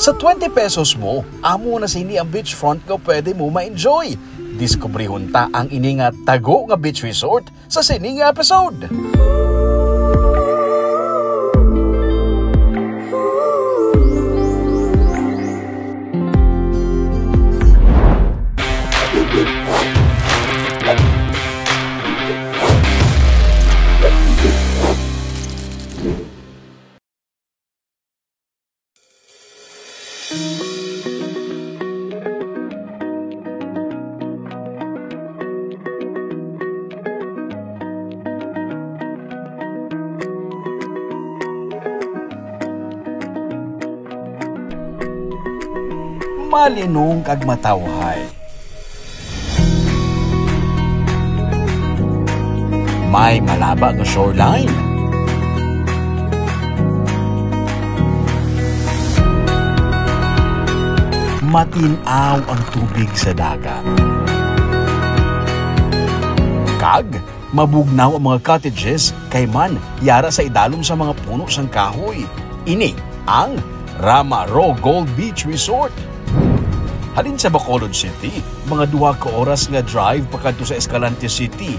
Sa 20 pesos mo, amo na sini ang beachfront nga pwede mo ma-enjoy. Diskubrihon ta ang ini nga tago nga beach resort sa sini nga episode. Malinong kag matawhay. May malaba nga shoreline. Matinaw ang tubig sa dagat. Kag mabugnaw ang mga cottages kay man yara sa idalom sa mga puno sang kahoy. Ini ang Rama Ro Gold Beach Resort. Halin sa Bacolod City, mga 2 ka oras nga drive pakadto sa Escalante City.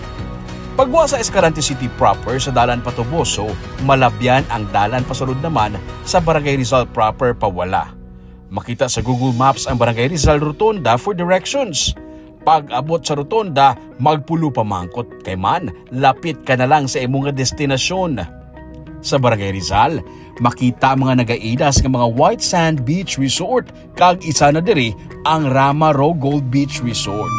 Pagwa sa Escalante City proper sa Dalan Patoboso, malabyan ang dalan pasulod naman sa Barangay Rizal proper pawala. Makita sa Google Maps ang Barangay Rizal Rotonda for directions. Pag abot sa Rotonda, magpulo pa mangkot kay man, lapit ka na lang sa imong destinasyon. Sa Barangay Rizal, makita ang mga nagaidas ng mga White Sand Beach Resort kag isa na diri ang Rama Ro Gold Beach Resort.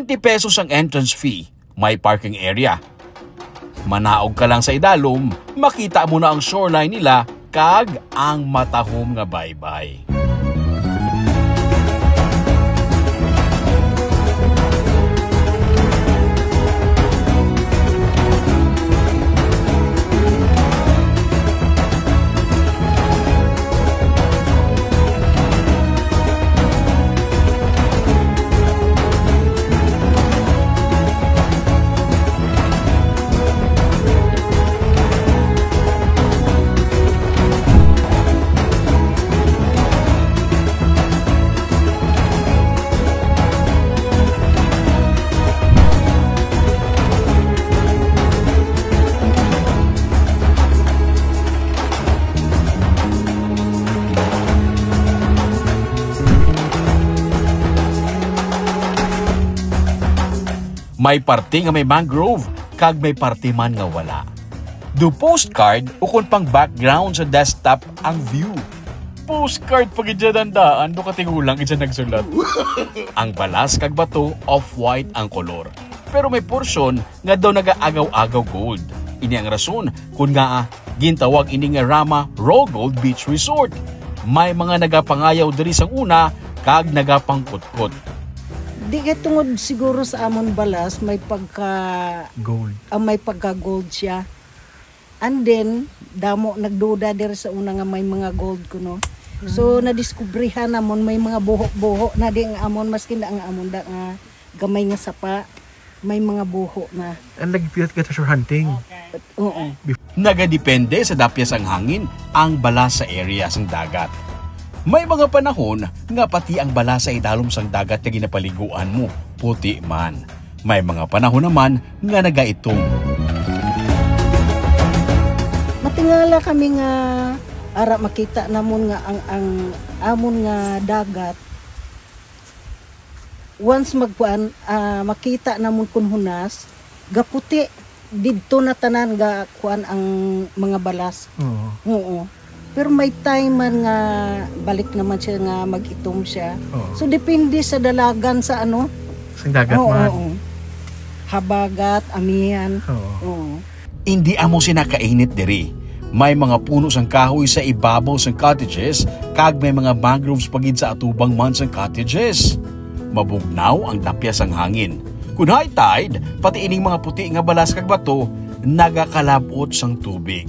₱20 ang entrance fee, may parking area. Manaog ka lang sa idalom, makita mo na ang shoreline nila kag ang matahom nga baybay. May parte nga may mangrove, kag may parte man nga wala. Do postcard ukon pang background sa desktop ang view. Postcard pag idjadandaan do katigulang idya nagsulat. Ang balas kag bato off-white ang kolor. Pero may porsyon nga daw nagaagaw-agaw gold. Ini ang rason kung nga gintawag ini nga Rama Ro Gold Beach Resort. May mga nagapangayaw diri sang una kag nagapangkutkot. Di kay tungod siguro sa amon balas may pagka gold. May pagka gold siya. And then damo nagduda diri sa una nga may mga gold kuno. So nadiskubrihan namon may mga buho-buho na di nga amon maski na ang amon da nga gamay nga sapa may mga buho na. Ang nagpilat ka treasure hunting. Oo. Nagadepende sa dapyas ang hangin ang balas sa area sang dagat. May mga panahon nga pati ang balas sa idalom sang dagat nga ginapaliguan mo, puti man. May mga panahon naman nga nagaitong. Matingala kami nga ara makita namon nga ang amon nga dagat. Once magpuan makita namon kun hunas, gaputi didto na tanan ga kuan ang mga balas. Oo. Pero may time man nga balik naman siya nga mag-itom siya. So depende sa dalagan sa ano. Sa dagat man. Oo. Habagat, amihan. Oo. Hindi amo sinakainit diri. May mga puno sang kahoy sa ibabaw sang cottages kag may mga mangroves pagid sa atubang man sang cottages. Mabugnaw ang dapya sang hangin. Kun high tide, pati ining mga puti nga balas kag bato nagakalabot sang tubig.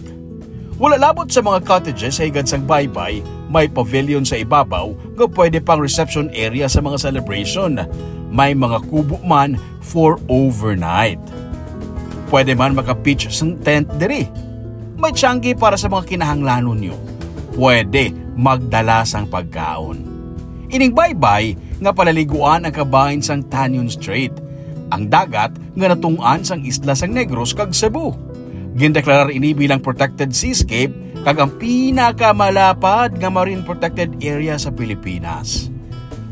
Wala labot sa mga cottages sa higad sang baybay, may pavilion sa ibabaw nga pwede pang reception area sa mga celebration. May mga kubo man for overnight. Pwede man maka-pitch sang tent diri. May tiyanggi para sa mga kinahanglanon nyo. Pwede magdala sang pagkaon. Ining baybay nga palaliguan ang kabahin sang Tanyon Strait. Ang dagat nga natungan sang isla sang Negros kag Cebu. Gindeklarar ini bilang protected seascape kag ang pinakamalapad nga marine protected area sa Pilipinas.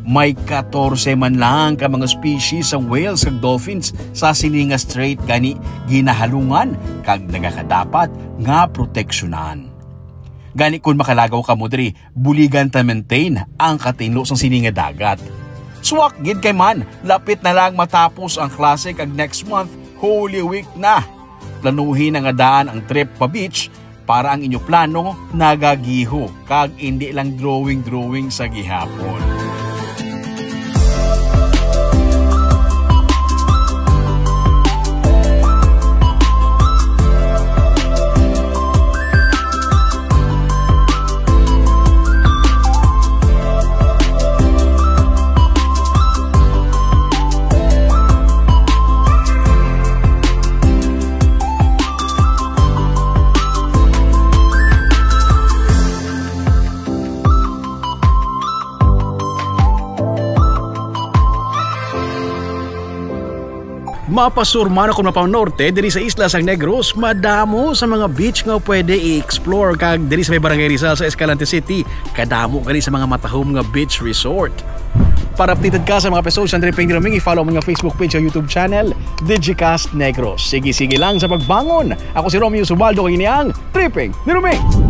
May 14 man lang ka mga species ng whales kag dolphins sa Sininga Strait gani ginahalungan kag nagakadapat nga proteksyonan. Gani kung makalagaw ka mo diri, buligan ta maintain ang katinlo sa Sininga Dagat. Suwak gid kay man, lapit na lang matapos ang klase kag next month, Holy Week na. Planuhin nga daan ang trip pa beach para ang inyo plano nagagiho kag hindi lang drawing sa gihapon. Mapasurman ako na pa norte, diri sa isla sang Negros, madamo sa mga beach nga pwede i-explore kag diri sa may Barangay Rizal sa Escalante City, kadamo gani sa mga matahom nga beach resort. Para updated ka sa mga episodes ng Tripping ni Roming, i-follow mo nga Facebook page o YouTube channel, Digicast Negros. Sige lang sa pagbangon. Ako si Romeo Subaldo, kini ang Tripping ni Roming.